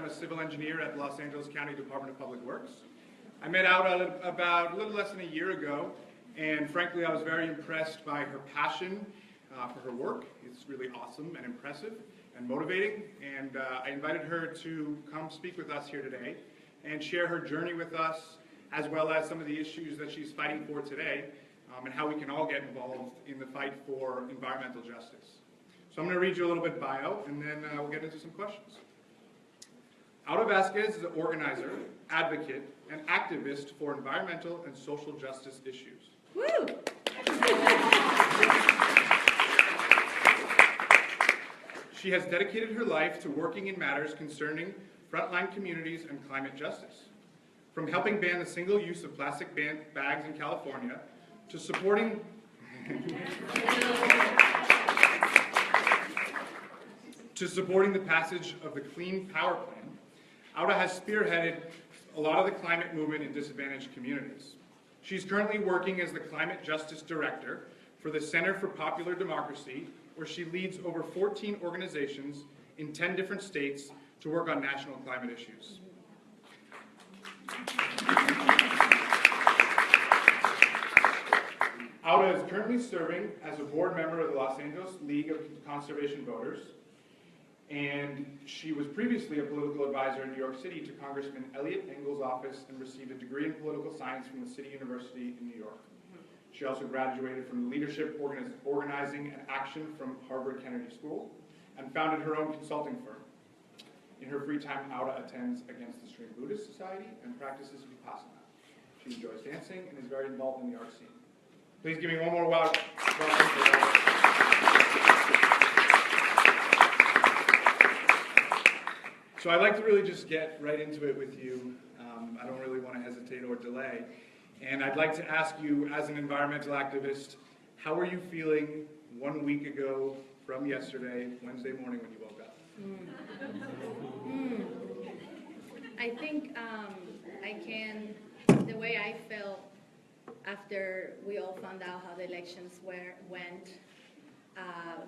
I'm a civil engineer at Los Angeles County Department of Public Works. I met Aura about a little less than a year ago, and frankly, I was very impressed by her passion for her work. It's really awesome and impressive and motivating, and I invited her to come speak with us here today and share her journey with us, as well as some of the issues that she's fighting for today, and how we can all get involved in the fight for environmental justice. So I'm going to read you a little bit bio, and then we'll get into some questions. Aura Vasquez is an organizer, advocate, and activist for environmental and social justice issues. Woo! She has dedicated her life to working in matters concerning frontline communities and climate justice. From helping ban the single use of plastic bags in California to supporting the passage of the Clean Power Plan, Aura has spearheaded a lot of the climate movement in disadvantaged communities. She's currently working as the Climate Justice Director for the Center for Popular Democracy, where she leads over 14 organizations in 10 different states to work on national climate issues. Aura is currently serving as a board member of the Los Angeles League of Conservation Voters, and she was previously a political advisor in New York City to Congressman Eliot Engel's office and received a degree in political science from the City University in New York. She also graduated from Leadership Organizing and Action from Harvard Kennedy School and founded her own consulting firm. In her free time, Aura attends Against the Stream Buddhist Society and practices Vipassana. She enjoys dancing and is very involved in the art scene. Please give me one more welcome for Aura. So I'd like to really just get right into it with you. I don't really want to hesitate or delay. And I'd like to ask you, as an environmental activist, how are you feeling 1 week ago from yesterday, Wednesday morning, when you woke up? I think the way I felt after we all found out how the elections went,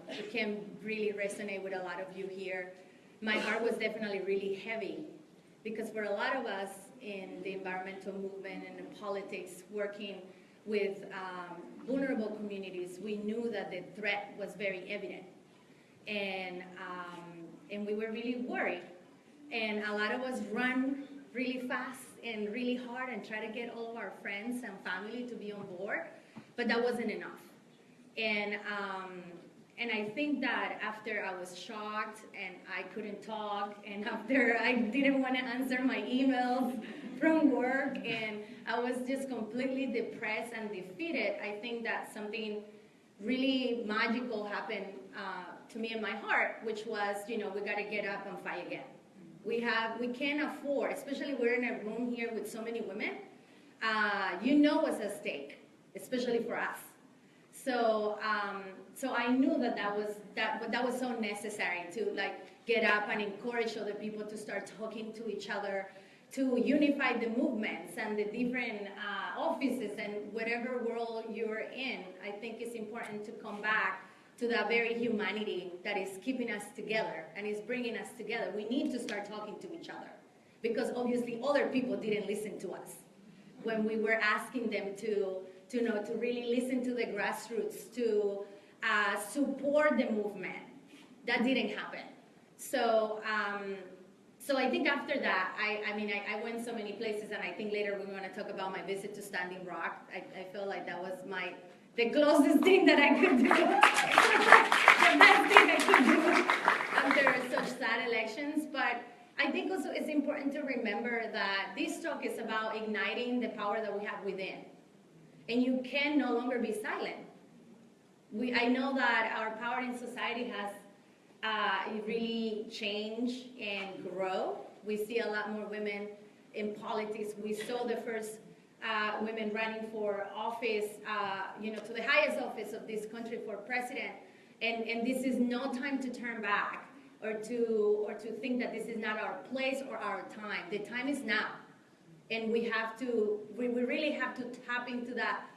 it can really resonate with a lot of you here. My heart was definitely really heavy, because for a lot of us in the environmental movement and in politics, working with vulnerable communities, we knew that the threat was very evident, and we were really worried. And a lot of us run really fast and really hard and try to get all of our friends and family to be on board, but that wasn't enough. And I think that after I was shocked and I couldn't talk, and after I didn't want to answer my emails from work, and I was just completely depressed and defeated, I think that something really magical happened to me in my heart, which was, we got to get up and fight again. We can't afford, especially we're in a room here with so many women, what's at stake, especially for us. So I knew that was so necessary to get up and encourage other people to start talking to each other, to unify the movements and the different offices and whatever world you're in. I think it's important to come back to that very humanity that is keeping us together and is bringing us together. We need to start talking to each other, because obviously other people didn't listen to us when we were asking them to really listen to the grassroots, to support the movement. That didn't happen. So I think after that, I went so many places, and I think later we're going to talk about my visit to Standing Rock. I feel like that was the closest thing that I could do, the best thing I could do after such sad elections. But I think also it's important to remember that this talk is about igniting the power that we have within. And you can no longer be silent. I know that our power in society has really changed and grow. We see a lot more women in politics. We saw the first women running for office, to the highest office of this country, for president. And this is no time to turn back or to think that this is not our place or our time. The time is now. And we really have to tap into that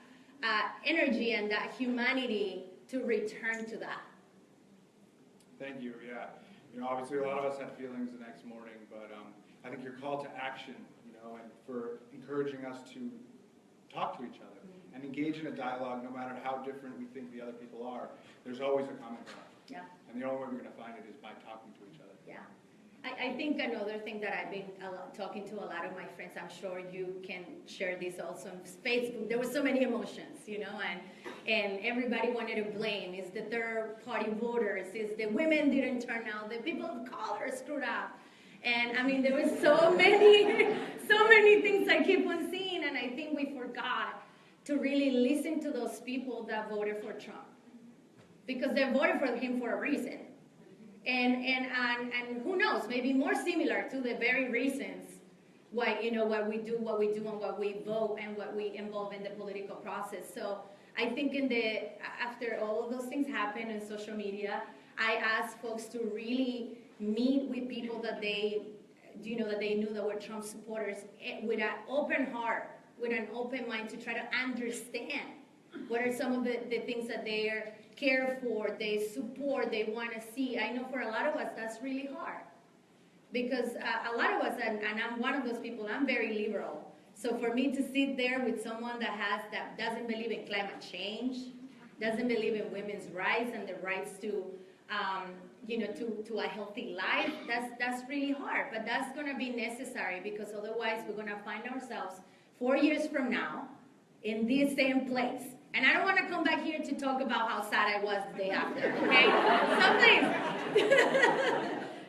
energy and that humanity to return to that. Thank you. Yeah, Obviously a lot of us had feelings the next morning, but I think your call to action, and for encouraging us to talk to each other and engage in a dialogue, no matter how different we think the other people are, there's always a common ground. Yeah. And the only way we're going to find it is by talking to each other. Yeah. I think another thing that I've been talking to a lot of my friends, I'm sure you can share this also on Facebook. There were so many emotions, and everybody wanted to blame. Is the third party voters? Is the women didn't turn out? The people of color screwed up? And I mean, there were so many things I keep on seeing, and I think we forgot to really listen to those people that voted for Trump, because they voted for him for a reason. And who knows, maybe more similar to the very reasons why, why we do what we do and what we vote and what we involve in the political process. So I think after all of those things happen in social media, I asked folks to really meet with people that they knew that were Trump supporters with an open heart, with an open mind, to try to understand what are some of the things that they care for, they support, they want to see. I know for a lot of us that's really hard, because a lot of us, and I'm one of those people, I'm very liberal. So for me to sit there with someone that doesn't believe in climate change, doesn't believe in women's rights and the rights to to a healthy life, that's really hard. But that's going to be necessary, because otherwise we're going to find ourselves 4 years from now in this same place. And I don't want to come back here to talk about how sad I was the day after, okay? So please,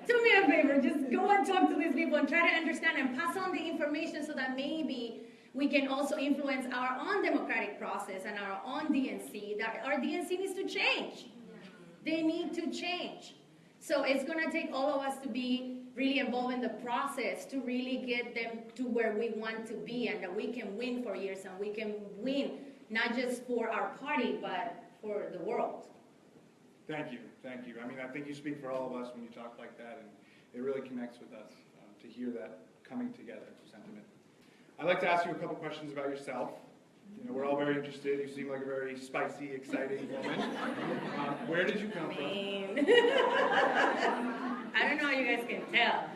do me a favor, just go and talk to these people and try to understand and pass on the information, so that maybe we can also influence our own democratic process and our own DNC, that our DNC needs to change. They need to change. So it's going to take all of us to be really involved in the process to really get them to where we want to be, and that we can win for years, and we can win not just for our party, but for the world. Thank you, thank you. I mean, I think you speak for all of us when you talk like that, and it really connects with us to hear that coming together sentiment. I'd like to ask you a couple questions about yourself. We're all very interested. You seem like a very spicy, exciting woman. Where did you come from? I don't know how you guys can tell.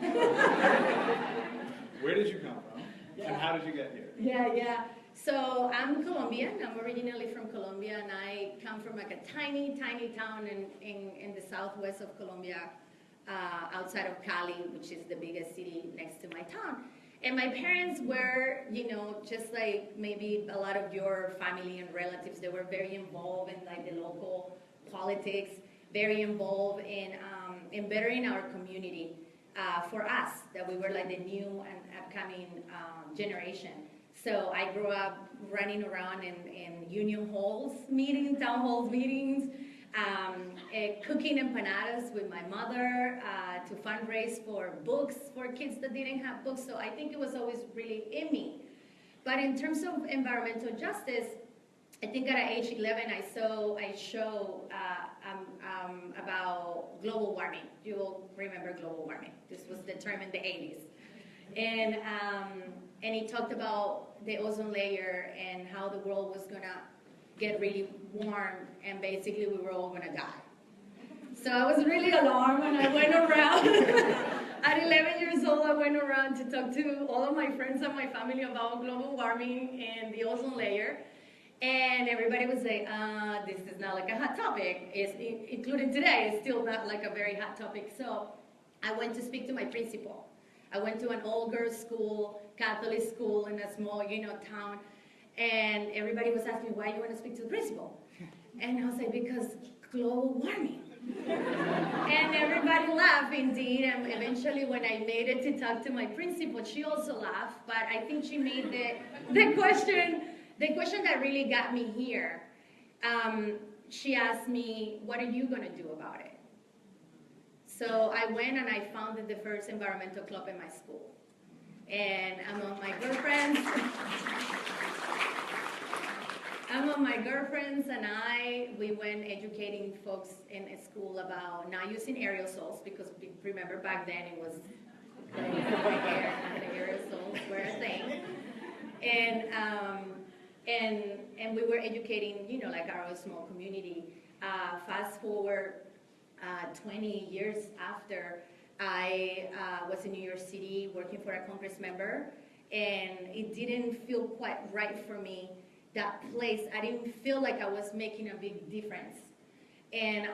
Where did you come from? Yeah. And how did you get here? Yeah. So I'm Colombian. I'm originally from Colombia, and I come from like a tiny town in the southwest of Colombia, outside of Cali, which is the biggest city next to my town. And my parents were, just like maybe a lot of your family and relatives, they were very involved in like the local politics, very involved in bettering our community for us, that we were like the new and upcoming generation. So I grew up running around in union halls meetings, town halls meetings, cooking empanadas with my mother to fundraise for books for kids that didn't have books. So I think it was always really in me. But in terms of environmental justice, I think at age 11 I saw a show about global warming. You will remember global warming. This was the term in the 80s. And he talked about the ozone layer and how the world was going to get really warm, and basically we were all going to die. So I was really alarmed, and I went around. At 11 years old, I went around to talk to all of my friends and my family about global warming and the ozone layer. And everybody was like, this is not like a hot topic. Including today, it's still not like a very hot topic. So I went to speak to my principal. I went to an all-girls school, Catholic school in a small, town. And everybody was asking me, why do you want to speak to the principal? And I was like, because global warming. And everybody laughed indeed, and eventually when I made it to talk to my principal, she also laughed, but I think she made the question that really got me here. She asked me, what are you going to do about it? So I went and I founded the first environmental club in my school. And among my girlfriends and we went educating folks in a school about not using aerosols, because remember back then it was the aerosols were a thing. And we were educating, like our small community. Fast forward 20 years after, I was in New York City working for a Congress member, and it didn't feel quite right for me, that place. I didn't feel like I was making a big difference. And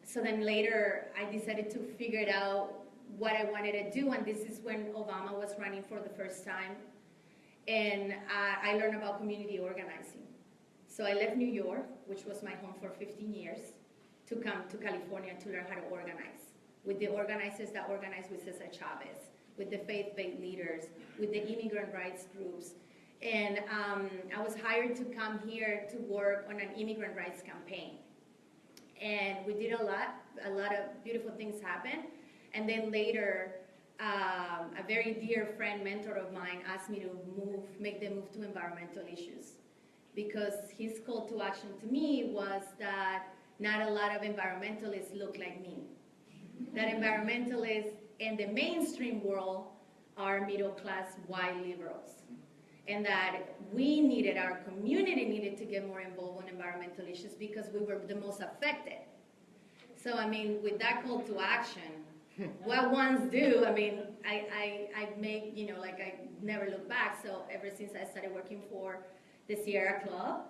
so then later, I decided to figure it out what I wanted to do, and this is when Obama was running for the first time. And I learned about community organizing. So I left New York, which was my home for 15 years, to come to California to learn how to organize, with the organizers that organized with Cesar Chavez, with the faith-based leaders, with the immigrant rights groups. And I was hired to come here to work on an immigrant rights campaign. And we did a lot of beautiful things happened. And then later, a very dear friend, mentor of mine, asked me to make the move to environmental issues. Because his call to action to me was that not a lot of environmentalists look like me. That environmentalists in the mainstream world are middle-class white liberals. And that our community needed to get more involved in environmental issues because we were the most affected. So, I mean, with that call to action, what ones do, I mean, I make, like I never look back. So ever since I started working for the Sierra Club,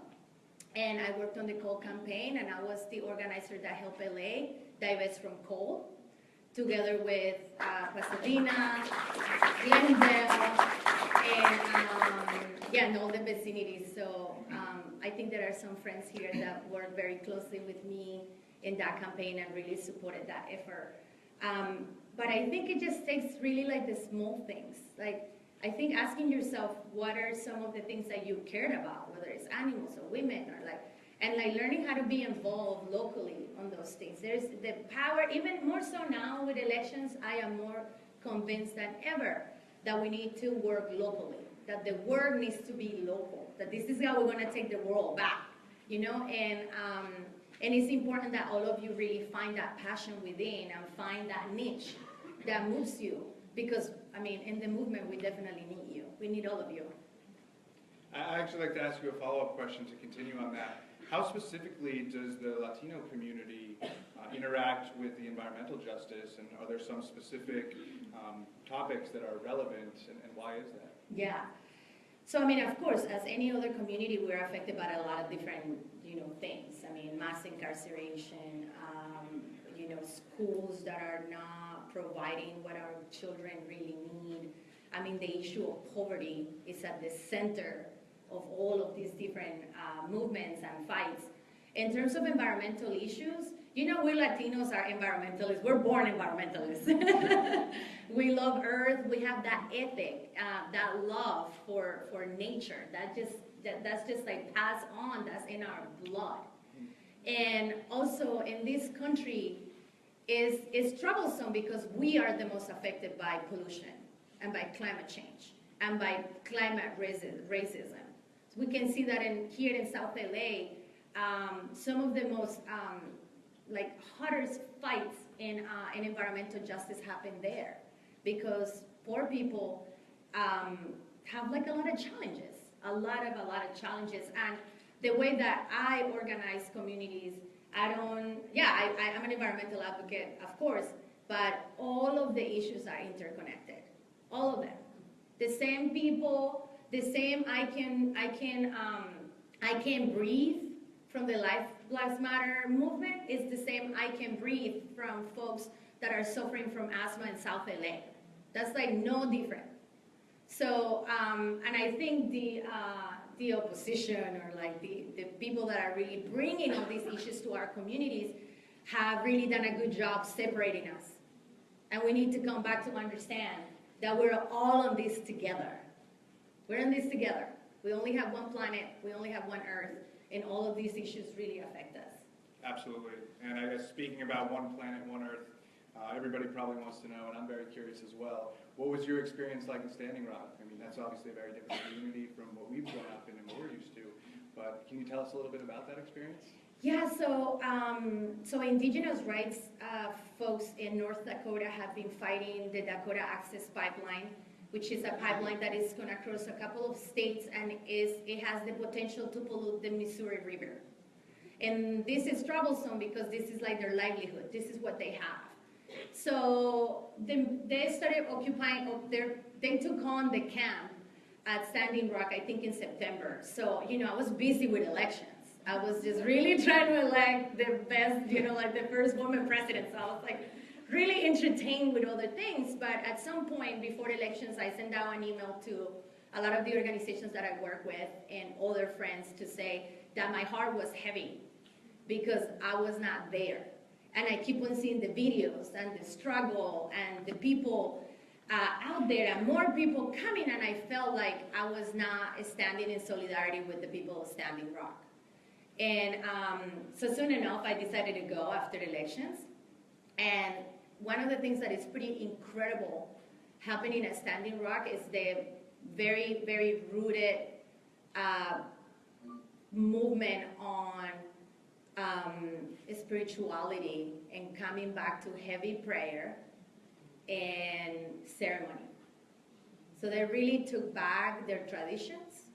and I worked on the coal campaign, and I was the organizer that helped LA divest from coal, together with Pasadena, Glendale, and all the vicinities. So I think there are some friends here that work very closely with me in that campaign and really supported that effort. But I think it just takes really like the small things. Like, I think asking yourself, what are some of the things that you cared about, whether it's animals or women, or and learning how to be involved locally on those things. There's the power, even more so now with elections, I am more convinced than ever that we need to work locally, that the work needs to be local, that this is how we're going to take the world back, and it's important that all of you really find that passion within and find that niche that moves you, because, I mean, in the movement, we definitely need you. We need all of you. I'd actually like to ask you a follow-up question to continue on that. How specifically does the Latino community interact with the environmental justice, and are there some specific topics that are relevant, and why is that? Yeah. So, I mean, of course, as any other community, we're affected by a lot of different, things. I mean, mass incarceration, schools that are not providing what our children really need. I mean, the issue of poverty is at the center of all of these different movements and fights. In terms of environmental issues, we Latinos are environmentalists. We're born environmentalists. We love Earth. We have that ethic, that love for nature. That's just like passed on. That's in our blood. And also in this country, is troublesome because we are the most affected by pollution and by climate change and by climate racism. So we can see that here in South LA, some of the most hottest fights in environmental justice happen there, because poor people have like a lot of challenges, a lot of challenges. And the way that I organize communities, I'm an environmental advocate, of course, but all of the issues are interconnected, all of them. The same people, the same I can breathe from the Life Matter movement is the same I can breathe from folks that are suffering from asthma in South LA. That's like no different. So, and I think the opposition, or like the people that are really bringing all these issues to our communities, have really done a good job separating us. And we need to come back to understand that we're all on this together. We're in this together. We only have one planet, we only have one Earth, and all of these issues really affect us. Absolutely. And I guess speaking about one planet, one Earth, everybody probably wants to know, and I'm very curious as well, what was your experience like in Standing Rock? I mean, that's obviously a very different community from what we've grown up in and what we're used to, but can you tell us a little bit about that experience? Yeah, so indigenous rights folks in North Dakota have been fighting the Dakota Access Pipeline, which is a pipeline that is going to cross a couple of states, and it has the potential to pollute the Missouri River. And this is troublesome because this is like their livelihood. This is what they have. So they started occupying, they took on the camp at Standing Rock, I think in September. So, I was busy with elections. I was just really trying to elect the best, like the first woman president. So I was like really entertained with other things. But at some point before the elections, I sent out an email to a lot of the organizations that I work with and other friends to say that my heart was heavy because I was not there. And I keep on seeing the videos and the struggle and the people out there and more people coming, and I felt like I was not standing in solidarity with the people of Standing Rock. And so soon enough, I decided to go after the elections. And one of the things that is pretty incredible happening at Standing Rock is the very, very rooted movement on spirituality and coming back to heavy prayer and ceremony. So they really took back their traditions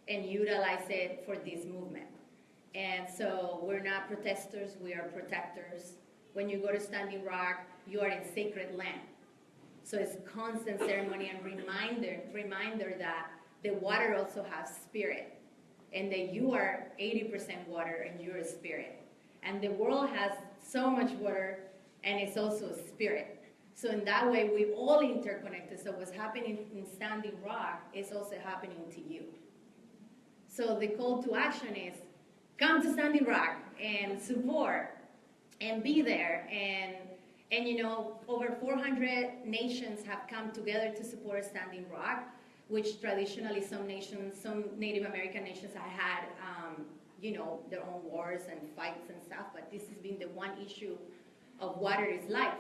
and utilized it for this movement. And so we're not protesters, we are protectors. When you go to Standing Rock, you are in sacred land. So it's constant ceremony and reminder that the water also has spirit, and that you are 80% water and you're a spirit. And the world has so much water, and it's also a spirit. So in that way, we all interconnected. So what's happening in Standing Rock is also happening to you. So the call to action is, come to Standing Rock and support and be there. And over 400 nations have come together to support Standing Rock, which traditionally some Native American nations have had, their own wars and fights and stuff, but this has been the one issue of water is life.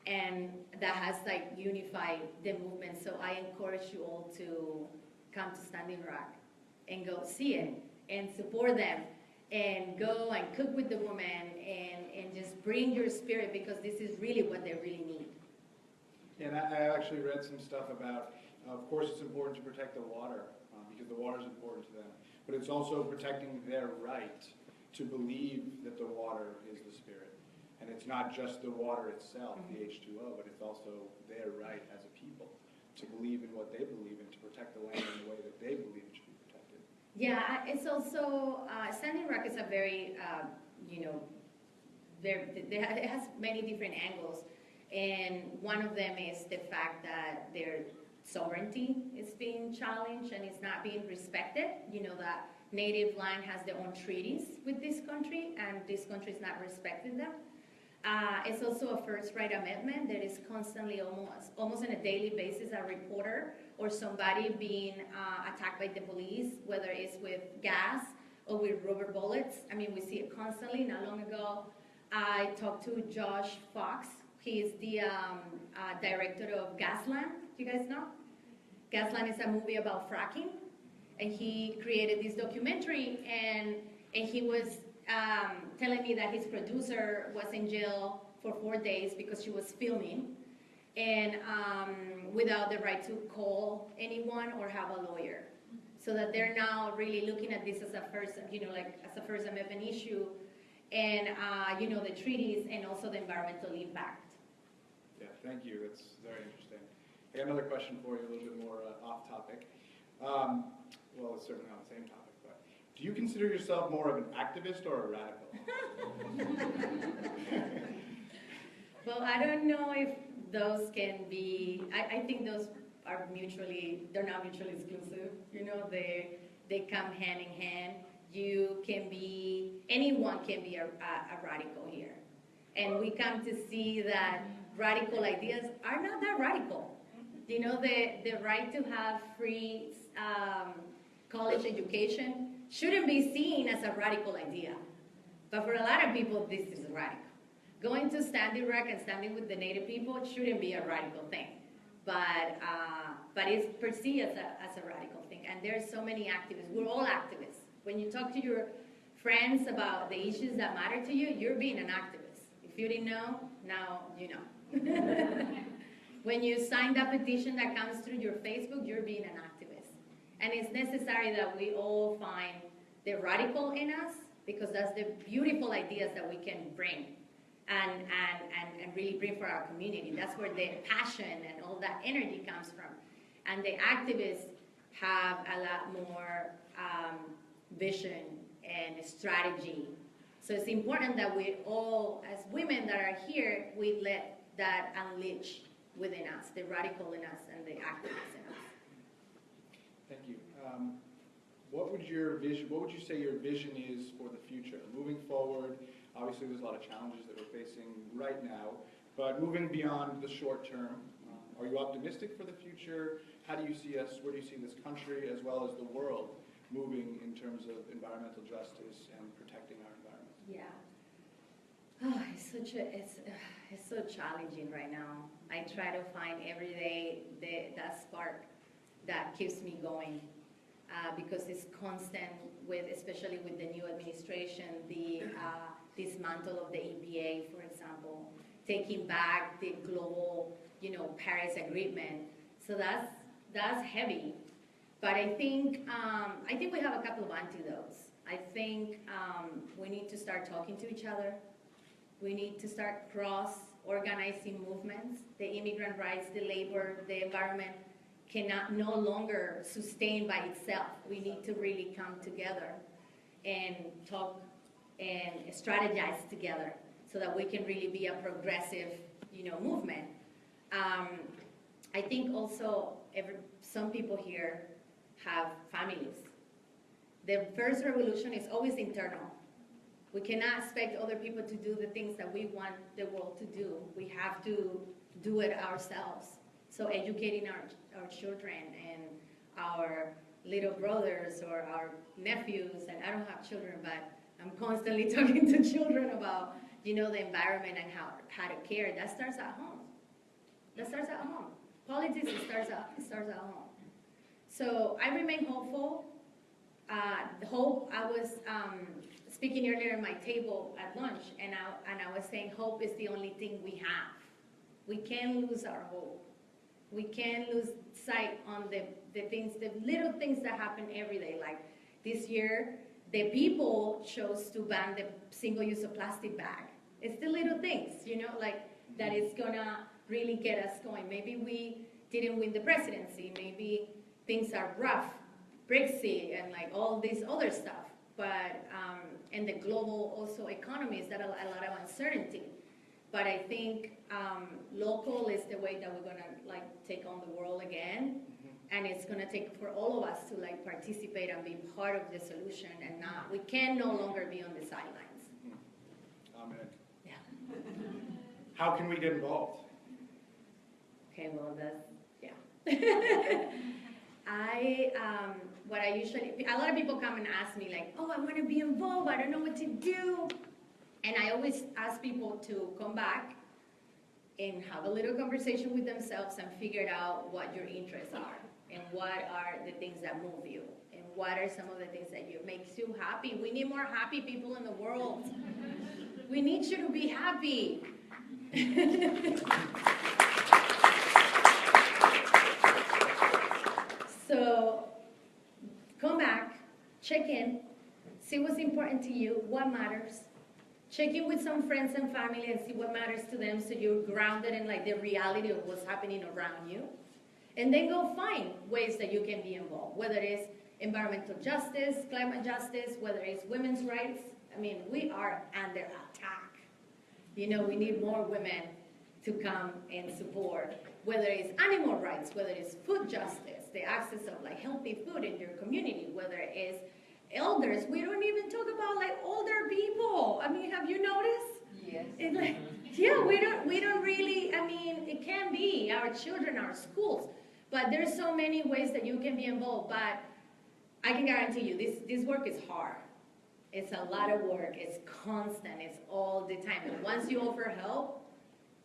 And that has unified the movement. So I encourage you all to come to Standing Rock and go see it and support them and go and cook with the women and just bring your spirit, because this is really what they really need. And I actually read some stuff about, of course it's important to protect the water because the water is important to them, but it's also protecting their right to believe that the water is the spirit. And it's not just the water itself, the H2O, but it's also their right as a people to believe in what they believe in, to protect the land in the way that they believe it should be protected. Yeah, it's also, Standing Rock is a very, it has many different angles. And one of them is the fact that their sovereignty is being challenged and it's not being respected. That native land has their own treaties with this country, and this country is not respecting them. It's also a first right amendment that is constantly, almost on a daily basis, a reporter or somebody being attacked by the police, whether it's with gas or with rubber bullets. I mean, we see it constantly. Not long ago, I talked to Josh Fox. He is the director of Gasland. Do you guys know? Gasland is a movie about fracking, and he created this documentary, and he was telling me that his producer was in jail for 4 days because she was filming and without the right to call anyone or have a lawyer. So that they're now really looking at this as a first, as a First Amendment issue, and the treaties and also the environmental impact. Yeah, thank you. That's very interesting. I got another question for you, a little bit more off topic. Well, it's certainly not the same topic, but do you consider yourself more of an activist or a radical? Well, I don't know if those can be, I think those are they're not mutually exclusive. They come hand in hand. Anyone can be a radical here. And we come to see that radical ideas are not that radical. The right to have free college education shouldn't be seen as a radical idea. But for a lot of people, this is radical. Going to Standing Rock and standing with the Native people shouldn't be a radical thing. But it's perceived as a radical thing. And there's so many activists. We're all activists. When you talk to your friends about the issues that matter to you, you're being an activist. If you didn't know, now you know. When you sign that petition that comes through your Facebook, you're being an activist. And it's necessary that we all find the radical in us because that's the beautiful ideas that we can bring and really bring for our community. That's where the passion and all that energy comes from. And the activists have a lot more vision and strategy. So it's important that we all, as women that are here, we let that unleash within us, the radical in us and the activists in us. Thank you. What would you say your vision is for the future? Moving forward, obviously there's a lot of challenges that we're facing right now, but moving beyond the short term, are you optimistic for the future? How do you see us, where do you see this country as well as the world moving in terms of environmental justice and protecting our environment? Yeah. Oh, it's so challenging right now. I try to find every day that spark that keeps me going. Because it's constant with, especially with the new administration, the dismantle of the EPA, for example, taking back the global, Paris Agreement. So that's heavy. But I think we have a couple of antidotes. I think we need to start talking to each other. We need to start cross-organizing movements. The immigrant rights, the labor, the environment cannot no longer sustain by itself. We need to really come together and talk and strategize together so that we can really be a progressive, movement. I think also some people here have families. The first revolution is always internal. We cannot expect other people to do the things that we want the world to do. We have to do it ourselves. So educating our children and our little brothers or our nephews, and I don't have children, but I'm constantly talking to children about, the environment and how to care. That starts at home. Politics starts at home. So I remain hopeful. I was speaking earlier at my table at lunch, and I was saying hope is the only thing we have. We can't lose our hope. We can't lose sight on the things, the little things that happen every day. Like this year, the people chose to ban the single-use of plastic bag. It's the little things, that is gonna really get us going. Maybe we didn't win the presidency. Maybe things are rough, Brexit, and like all this other stuff. But and the global also economy is that a lot of uncertainty. But I think local is the way that we're gonna take on the world again, and it's gonna take for all of us to participate and be part of the solution, and we can no longer be on the sidelines. Amen. Yeah. How can we get involved? Okay, well yeah. A lot of people come and ask me oh, I want to be involved. I don't know what to do. And I always ask people to come back and have a little conversation with themselves and figure out what your interests are and what are the things that move you and what are some of the things that makes you happy. We need more happy people in the world. We need you to be happy. So come back, check in, see what's important to you, what matters. Check in with some friends and family and see what matters to them so you're grounded in the reality of what's happening around you. And then go find ways that you can be involved, whether it's environmental justice, climate justice, whether it's women's rights. I mean, we are under attack. We need more women to come and support, whether it's animal rights, whether it's food justice, the access of healthy food in your community, whether it's elders. We don't even talk about older people. I mean, have you noticed? Yes. Yeah, we don't really, it can be our children, our schools, but there's so many ways that you can be involved. But I can guarantee you, this work is hard. It's a lot of work. It's constant. It's all the time. And once you offer help,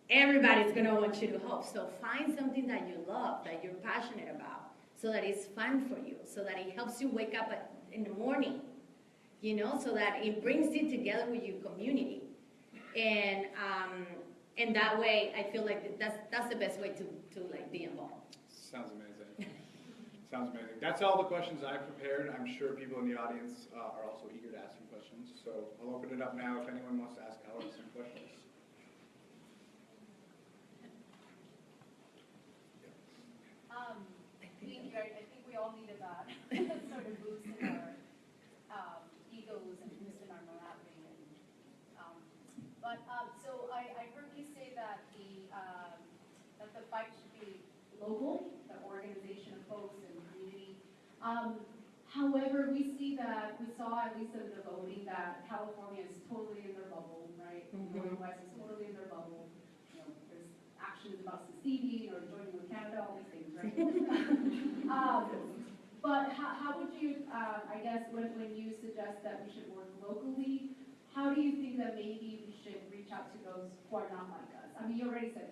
everybody's going to want you to help. So find something that you love, that you're passionate about, so that it's fun for you, so that it helps you wake up in the morning, so that it brings you together with your community. And that way, I feel that's the best way to be involved. Sounds amazing. Sounds amazing. That's all the questions I've prepared. I'm sure people in the audience are also eager to ask some questions. So I'll open it up now if anyone wants to ask Alex some questions. I think we all needed that sort of boost in our egos and boost in our morality. So I heard you say that the fight should be local, the organization of folks and community. However, we saw at least in the voting that California is totally in their bubble, right? The West is totally in their bubble. You know, there's actions about seceding or joining with Canada, all these things, right? But how would you, I guess, when you suggest that we should work locally, how do you think that maybe we should reach out to those who are not like us? I mean, you already said,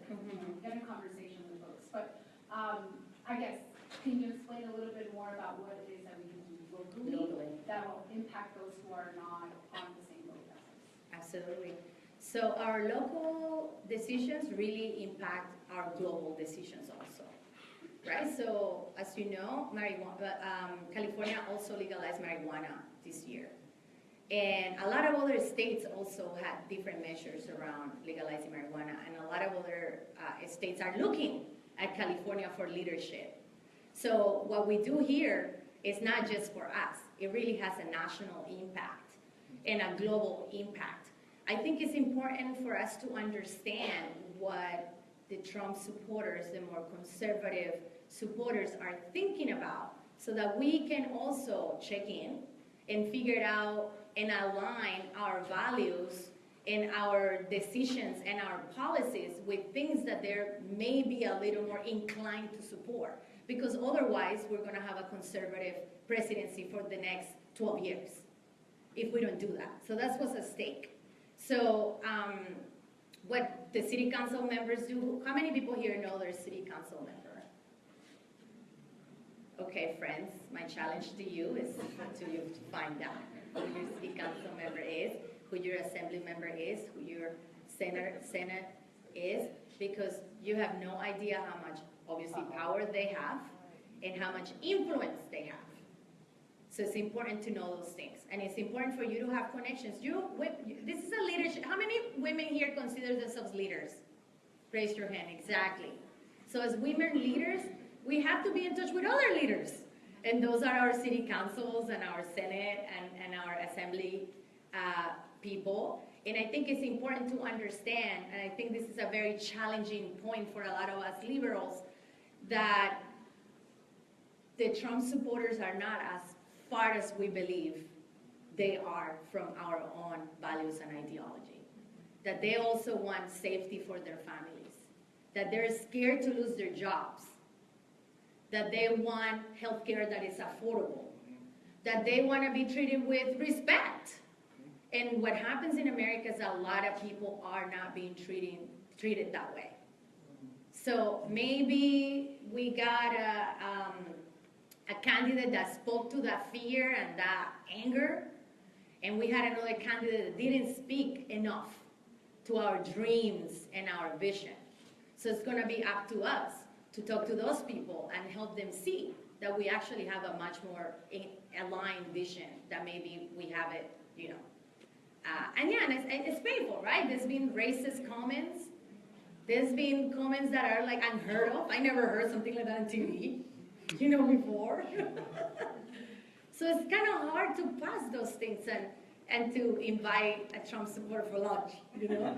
get a conversation with folks, but I guess, can you explain a little bit more about what it is that we can do locally that will impact those who are not on the same boat as us? Absolutely. So our local decisions really impact our global decisions also, right? So as you know, California also legalized marijuana this year. And a lot of other states also had different measures around legalizing marijuana, and a lot of other states are looking at California for leadership. So what we do here is not just for us. It really has a national impact and a global impact. I think it's important for us to understand what the Trump supporters, the more conservative supporters, are thinking about, so that we can also check in and figure out and align our values and our decisions and our policies with things that they're maybe a little more inclined to support. Because otherwise, we're going to have a conservative presidency for the next 12 years if we don't do that. So that's what's at stake. So what the city council members do, how many people here know their city council member? Okay, friends, my challenge to you is to find out who your city council member is, who your assembly member is, who your senate is, because you have no idea how much, obviously, power they have and how much influence they have. So it's important to know those things. And it's important for you to have connections. This is a leadership. How many women here consider themselves leaders? Raise your hand, exactly. So as women leaders, we have to be in touch with other leaders. And those are our city councils and our Senate and our assembly people. And I think it's important to understand, and I think this is a very challenging point for a lot of us liberals, that the Trump supporters are not as far as we believe they are from our own values and ideology. That they also want safety for their families. That they're scared to lose their jobs. That they want healthcare that is affordable. That they want to be treated with respect. And what happens in America is a lot of people are not being treated that way. So maybe we got a candidate that spoke to that fear and that anger, and we had another candidate that didn't speak enough to our dreams and our vision. So it's going to be up to us to talk to those people and help them see that we actually have a much more aligned vision, that maybe we have it, you know. And yeah, and it's painful, right? There's been racist comments. There's been comments that are like unheard of. I never heard something like that on TV, you know, before. So it's kind of hard to pass those things and to invite a Trump supporter for lunch, you know.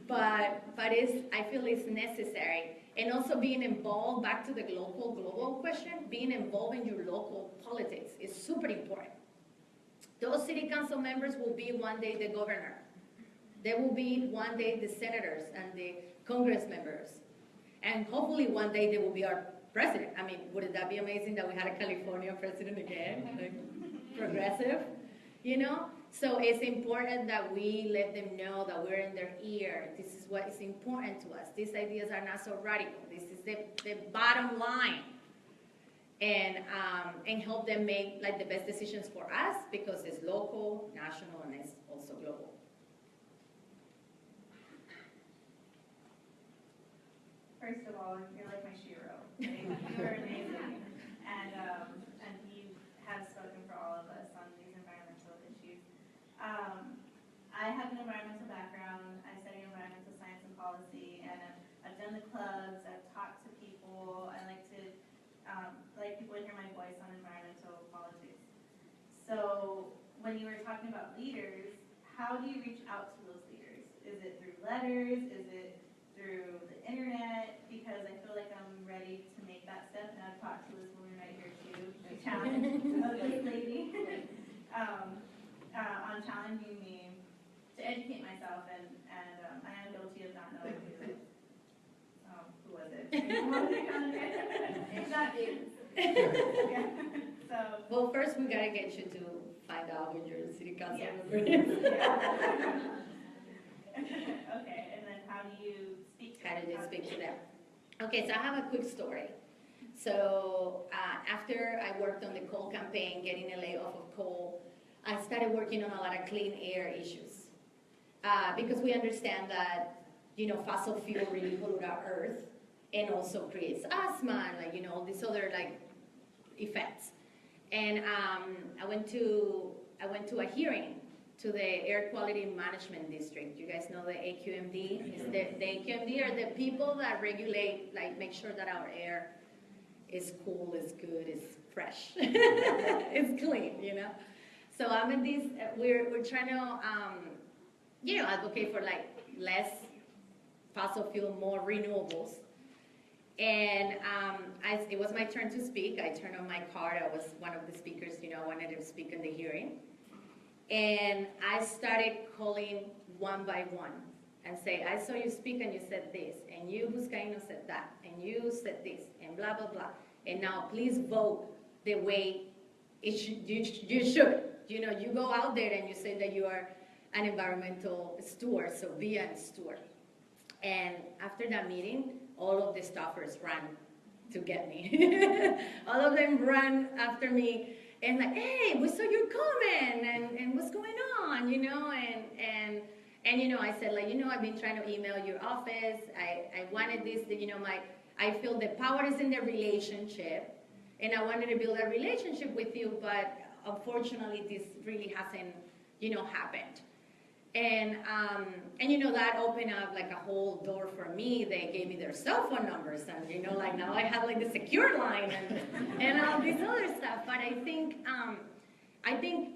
But I feel it's necessary. And also being involved, back to the global question, being involved in your local politics is super important. Those city council members will be one day the governor. They will be one day the senators and the Congress members. And hopefully one day they will be our president. I mean, wouldn't that be amazing that we had a California president again? Like, progressive, you know? So it's important that we let them know that we're in their ear. This is what is important to us. These ideas are not so radical. This is the bottom line. And help them make like the best decisions for us, because it's local, national, and it's also global. First of all, you're like my shiro. Right? You're amazing. And and he has spoken for all of us on these environmental issues. I have an environmental background. I study environmental science and policy, and I've done the clubs. I've talked to people. I like people to hear my voice on environmental politics. So when you were talking about leaders, how do you reach out to those leaders? Is it through letters? Is it through the internet? Because I feel like I'm ready to make that step, and I've talked to this woman right here too, the challenge of this lady, on challenging me to educate myself, and I am guilty of not knowing who was it? It's not it. Yeah. So. Well, first we gotta get you to find out when your city council Yes. member is. Okay, and then how do you speak to them? How do you speak to them? Okay, so I have a quick story. So after I worked on the coal campaign, getting LA off of coal, I started working on a lot of clean air issues. Because we understand that, fossil fuel really pollute our earth and also creates asthma and all these other effects. And I went to a hearing to the Air Quality Management District. You guys know the AQMD? The AQMD are the people that regulate, make sure that our air is cool, is good, is fresh, it's clean, So I'm in these, we're trying to, advocate for less fossil fuel, more renewables. And it was my turn to speak. I turned on my card. I was one of the speakers, I wanted to speak in the hearing. And I started calling one by one and say, I saw you speak and you said this, and you, Buscaino, said that, and you said this, and blah, blah, blah. And now please vote the way you should. You go out there and you say that you are an environmental steward, so be a steward. And after that meeting, all of the staffers ran to get me. All of them ran after me and hey, we saw your comment and what's going on, and I said I've been trying to email your office. I wanted this, I feel the power is in the relationship, and I wanted to build a relationship with you, but unfortunately this really hasn't, happened. And that opened up a whole door for me. They gave me their cell phone numbers, and now I have the secure line and all this other stuff. But I think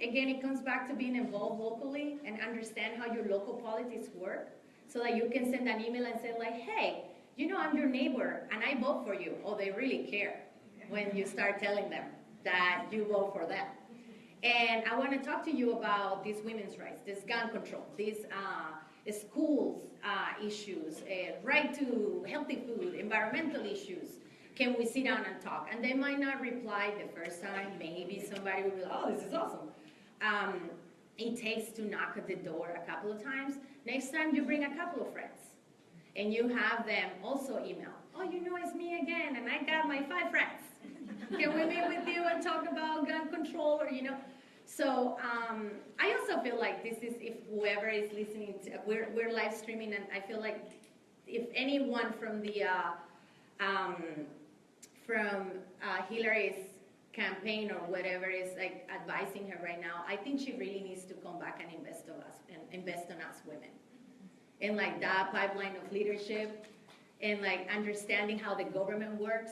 again it comes back to being involved locally and understand how your local politics work, so that you can send an email and say hey, I'm your neighbor and I vote for you. Oh, they really care when you start telling them that you vote for them. And I want to talk to you about these women's rights, this gun control, these schools issues, right to healthy food, environmental issues. Can we sit down and talk? And they might not reply the first time. Maybe somebody will be like, oh, this is awesome. It takes to knock at the door a couple of times. Next time you bring a couple of friends. And you have them also email. Oh, it's me again, and I got my 5 friends. Can we meet with you and talk about gun control, or So I also feel like this is, if whoever is listening, we're live streaming, and I feel like if anyone from the Hillary's campaign or whatever is advising her right now, I think she really needs to come back and invest on us women, and that pipeline of leadership, and understanding how the government works.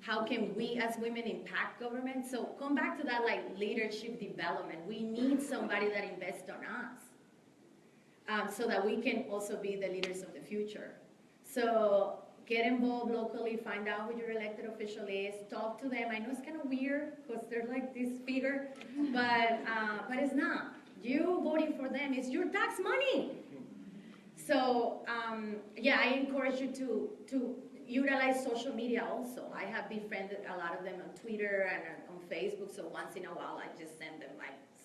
How can we as women impact government? So come back to that leadership development. We need somebody that invests on us, so that we can also be the leaders of the future. So get involved locally, find out who your elected official is, talk to them. I know it's kind of weird because they're this figure, but it's not. You voting for them is your tax money. So I encourage you to utilize social media also. I have befriended a lot of them on Twitter and on Facebook, so once in a while I just send them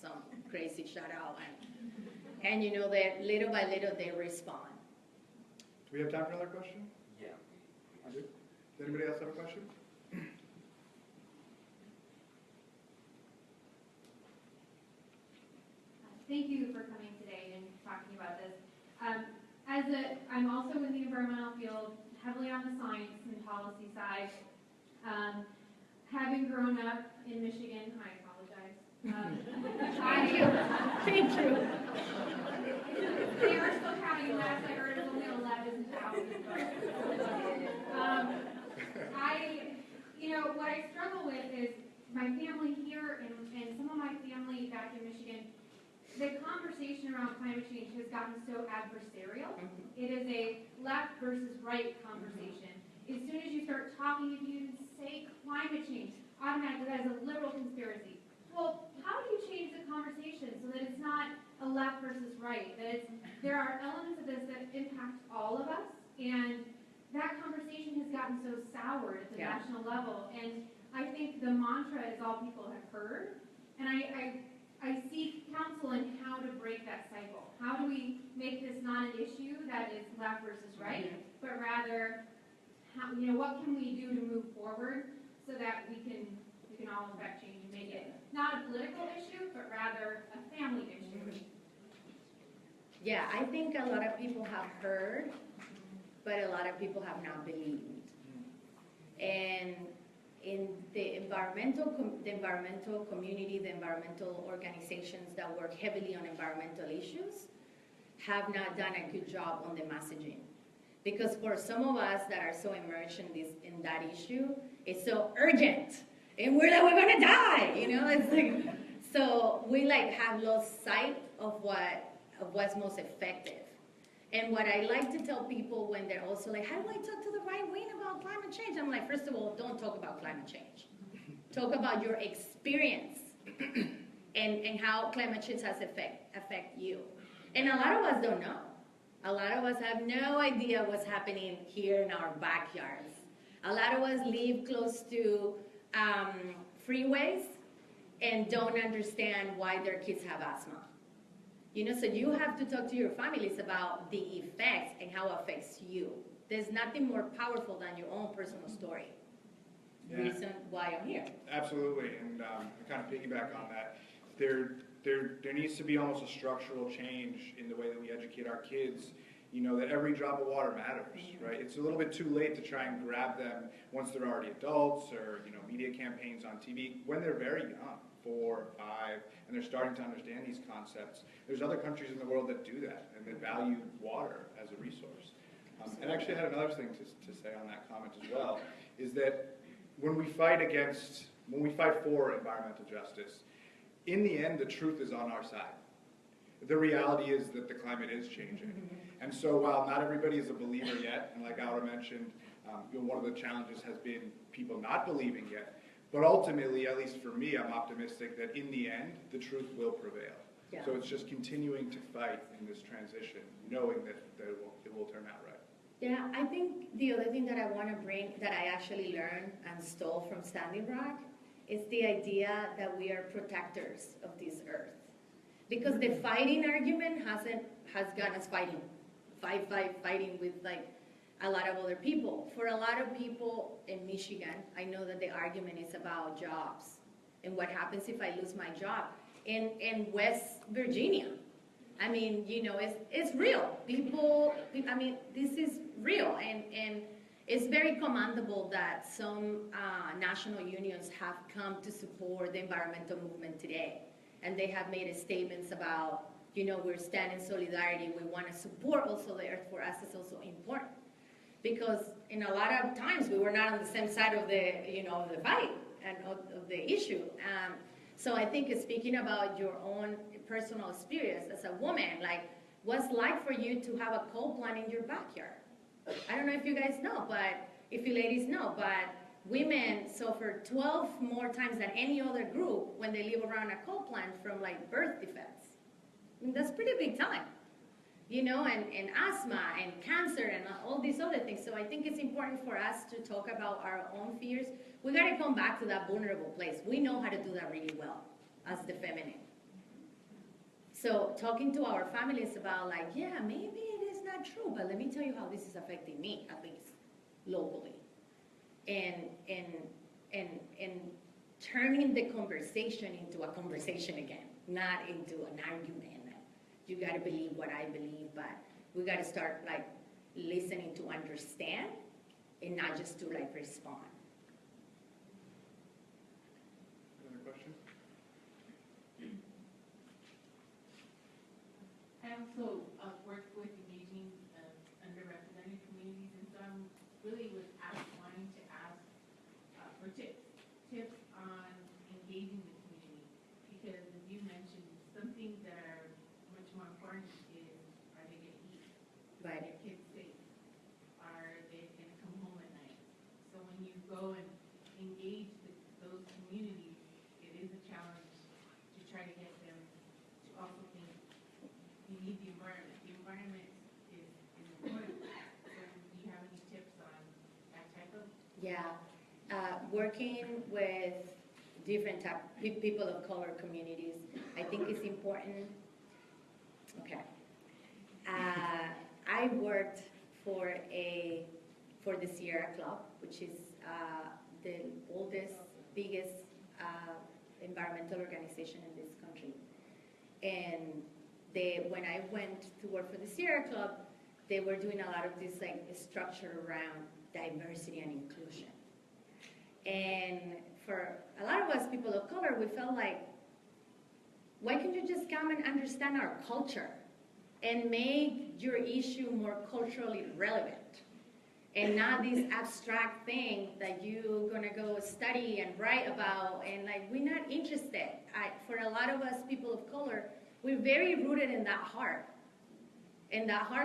some crazy shout out, and that little by little they respond. Do we have time for another question? Yeah. I do. Does anybody else have a question? Thank you for coming today and talking about this. I'm also in the environmental field, heavily on the science and policy side. Have having grown up in Michigan, I apologize. Thank you. They are still counting. Last I heard, it was only 11,000 votes. What I struggle with is my family here and some of my family back in Michigan. The conversation around climate change has gotten so adversarial. It is a left versus right conversation. As soon as you start talking, if you even say climate change, automatically that is a liberal conspiracy. Well, how do you change the conversation so that it's not a left versus right? There are elements of this that impact all of us, and that conversation has gotten so soured at the national level. And I think the mantra is all people have heard, and I seek counsel in how to break that cycle. How do we make this not an issue that is left versus right, but rather, what can we do to move forward so that we can all affect change and make it not a political issue, but rather a family issue. Yeah, I think a lot of people have heard, but a lot of people have not believed. And in the environmental community, the environmental organizations that work heavily on environmental issues have not done a good job on the messaging. Because for some of us that are so immersed in that issue, it's so urgent, and we're gonna die, It's like, so we have lost sight of what's most effective. And what I like to tell people when they're also like, how do I talk to the right wing about climate change? I'm like, first of all, don't talk about climate change. Talk about your experience and how climate change has affect you. And a lot of us don't know. A lot of us have no idea what's happening here in our backyards. A lot of us live close to freeways and don't understand why their kids have asthma. So you have to talk to your families about the effects and how it affects you. There's nothing more powerful than your own personal story. Yeah. Reason why I'm here. Absolutely, and to kind of piggyback on that, there needs to be almost a structural change in the way that we educate our kids, that every drop of water matters, right? It's a little bit too late to try and grab them once they're already adults or, media campaigns on TV when they're very young, 4, 5, and they're starting to understand these concepts. There's other countries in the world that do that and that value water as a resource. And actually I had another thing to say on that comment as well, is that when we fight for environmental justice, in the end, the truth is on our side. The reality is that the climate is changing. And so while not everybody is a believer yet, and like Aura mentioned, one of the challenges has been people not believing yet, but ultimately, at least for me, I'm optimistic that in the end, the truth will prevail. Yeah. So it's just continuing to fight in this transition, knowing that it will turn out right. Yeah, I think the other thing that I want to bring, that I actually learned and stole from Standing Rock, is the idea that we are protectors of this earth. Because the fighting argument has gotten us fighting with a lot of other people. For a lot of people in Michigan, I know that the argument is about jobs and what happens if I lose my job. In West Virginia, I mean, it's real. This is real, and it's very commendable that some national unions have come to support the environmental movement today. And they have made statements about, we're standing in solidarity. We want to support also the earth. For us, it's also important. Because in a lot of times, we were not on the same side of the fight and of the issue. So I think speaking about your own personal experience as a woman, what's it like for you to have a coal plant in your backyard? I don't know if you guys know, but if you ladies know, but women suffer 12 more times than any other group when they live around a coal plant from birth defects. That's pretty big time, and asthma and cancer and all these other things. So I think it's important for us to talk about our own fears. We got to come back to that vulnerable place. We know how to do that really well as the feminine. So talking to our families about yeah, maybe it is not true, but let me tell you how this is affecting me, at least locally. And turning the conversation into a conversation again, not into an argument. You got to believe what I believe, but we got to start listening to understand and not just to respond. question? I also work with engaging underrepresented communities, and so I'm really wanting to ask for tips on engaging the community, because as you mentioned, some things that are much more important is, are they going to eat? Are Right. their kids safe? Are they going to come home at night? So when you go and engage those communities, it is a challenge to try to get them to also think you need the environment. The environment is important. So do you have any tips on that type of? Yeah, working with different type people of color communities, I think is important. Okay, I worked for the Sierra Club, which is the oldest, biggest environmental organization in this country, and when I went to work for the Sierra Club, they were doing a lot of this like structure around diversity and inclusion. And for a lot of us people of color, we felt like, why can't you just come and understand our culture and make your issue more culturally relevant? And not this abstract thing that you're gonna go study and write about, and like, we're not interested. For a lot of us people of color, we're very rooted in that heart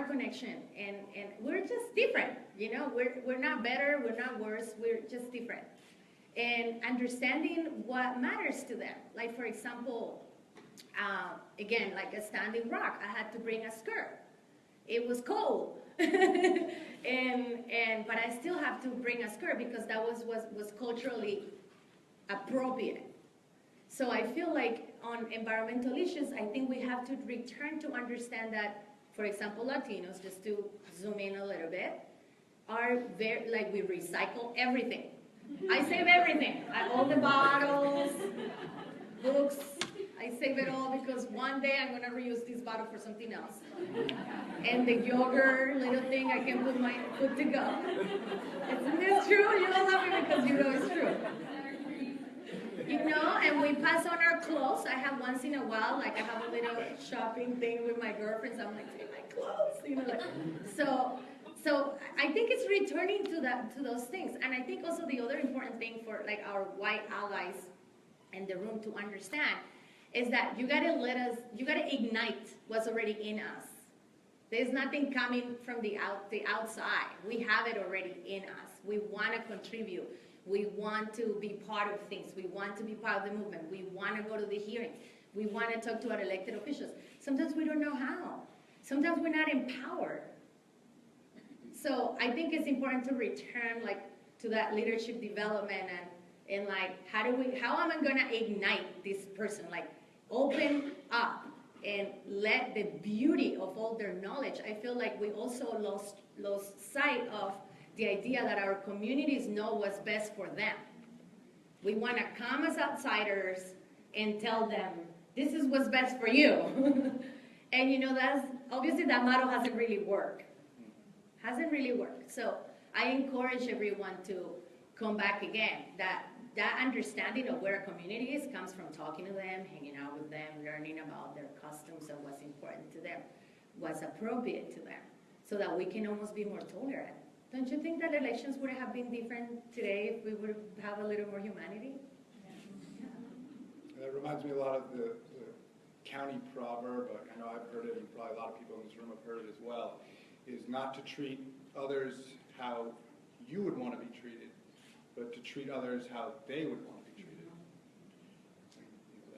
connection, and we're just different, you know. We're not better, we're not worse, we're just different. And understanding what matters to them. Like, for example, again, like a Standing Rock, I had to bring a skirt. It was cold, but I still have to bring a skirt because that was culturally appropriate. So I feel like on environmental issues, I think we have to return to understand that, for example, Latinos, just to zoom in a little bit, are very, like, we recycle everything. I save everything. All the bottles, books, I save it all because one day I'm gonna reuse this bottle for something else. And the yogurt little thing, I can put my food to go. Isn't this true? You don't love it because you know it's true. You know, and we pass on our clothes. I have once in a while, like I have a little shopping thing with my girlfriends. I'm like, take my clothes, you know, like, so I think it's returning to those things. And I think also the other important thing for like our white allies in the room to understand is that you gotta ignite what's already in us. There's nothing coming from the outside. We have it already in us. We want to contribute. We want to be part of things. We want to be part of the movement. We want to go to the hearings. We want to talk to our elected officials. Sometimes we don't know how. Sometimes we're not empowered. So I think it's important to return like to that leadership development and like how am I going to ignite this person? Like open up and let the beauty of all their knowledge. I feel like we also lost sight of the idea that our communities know what's best for them. We want to come as outsiders and tell them, this is what's best for you. And you know, that's obviously that model hasn't really worked. Hasn't really worked. So I encourage everyone to come back again. That understanding of where a community is comes from talking to them, hanging out with them, learning about their customs and what's important to them, what's appropriate to them, so that we can almost be more tolerant. Don't you think that elections would have been different today if we would have a little more humanity? Yeah. That reminds me a lot of the county proverb. I know I've heard it, and probably a lot of people in this room have heard it as well, is not to treat others how you would want to be treated, but to treat others how they would want to be treated.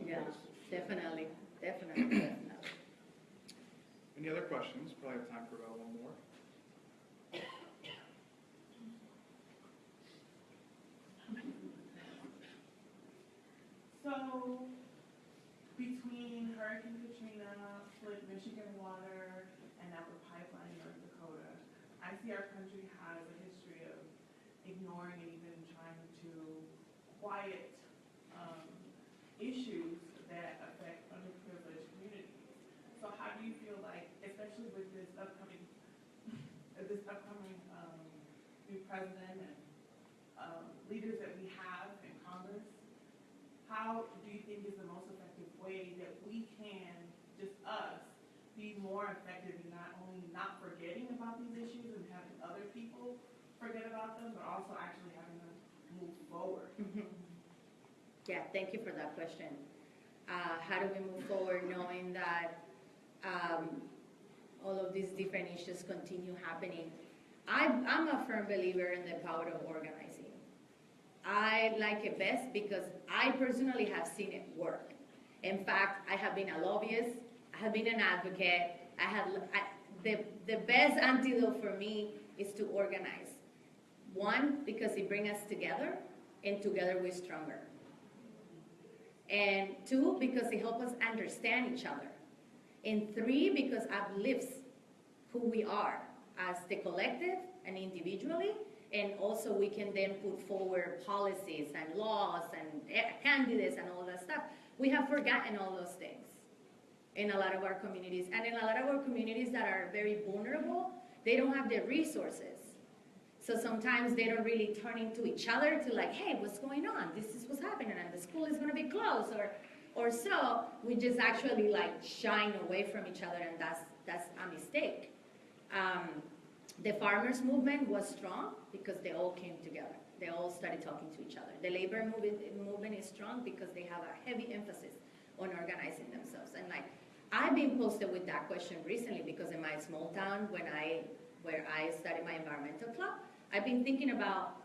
Yeah, definitely. Any other questions? Probably have time for about one more. So, between Hurricane Katrina, Flint, Michigan water, and now the pipeline in North Dakota, I see our country has a history of ignoring and even trying to quiet issues that affect underprivileged communities. So how do you feel like, especially with this upcoming new president and leaders that we have in Congress, how how do you think is the most effective way that we can, just us, be more effective in not only not forgetting about these issues and having other people forget about them, but also actually having them move forward? Yeah, thank you for that question. How do we move forward knowing that all of these different issues continue happening? I'm a firm believer in the power of organizing. I like it best because I personally have seen it work. In fact, I have been a lobbyist, I have been an advocate, the best antidote for me is to organize. One, because it brings us together, and together we're stronger. And two, because it helps us understand each other. And three, because it uplifts who we are as the collective and individually, and also we can then put forward policies and laws and candidates and all that stuff. We have forgotten all those things in a lot of our communities. And in a lot of our communities that are very vulnerable, they don't have the resources. So sometimes they don't really turn into each other to like, hey, what's going on? This is what's happening, and the school is going to be closed, or so. We just actually like shine away from each other, and that's a mistake. The farmers' movement was strong because they all came together. They all started talking to each other. The labor movement is strong because they have a heavy emphasis on organizing themselves. And like, I've been posted with that question recently because in my small town, where I started my environmental club, I've been thinking about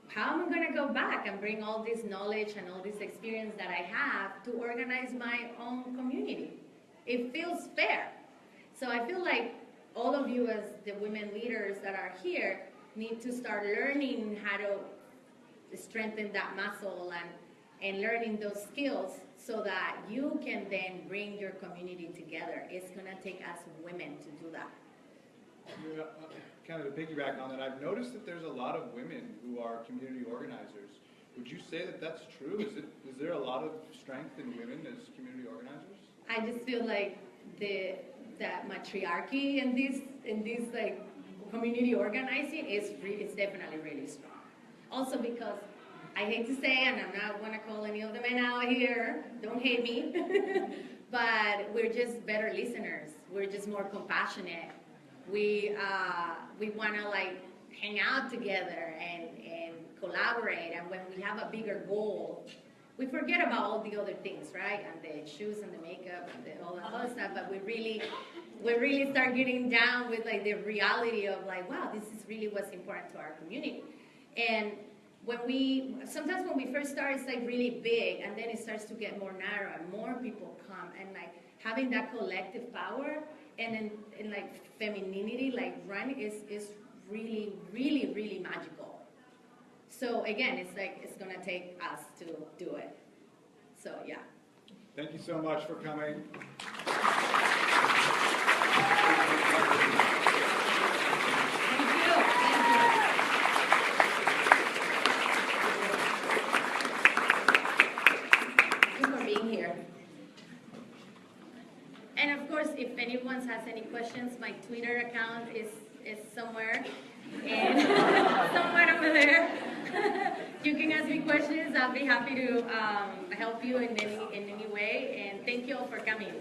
how am I going to go back and bring all this knowledge and all this experience that I have to organize my own community. It feels fair. So I feel like all of you as the women leaders that are here need to start learning how to strengthen that muscle and learning those skills so that you can then bring your community together. It's going to take us women to do that. Yeah, kind of to piggyback on that, I've noticed that there's a lot of women who are community organizers. Would you say that that's true? Is there a lot of strength in women as community organizers? I just feel like that matriarchy in this like community organizing is definitely really strong. Also because I hate to say, and I'm not going to call any of the men out here, don't hate me, but we're just better listeners. We're just more compassionate. We want to like hang out together and collaborate, and when we have a bigger goal, we forget about all the other things, right? And the shoes and the makeup and all that other stuff, but we really start getting down with like the reality of like, wow, this is really what's important to our community. And sometimes when we first start, it's like really big, and then it starts to get more narrow, and more people come, and like having that collective power and like femininity, like run is really, really, really magical. So again, it's like it's gonna take us to do it. So yeah. Thank you so much for coming. And of course, if anyone has any questions, my Twitter account is somewhere, and somewhere over there. You can ask me questions. I'll be happy to help you in any way. And thank you all for coming.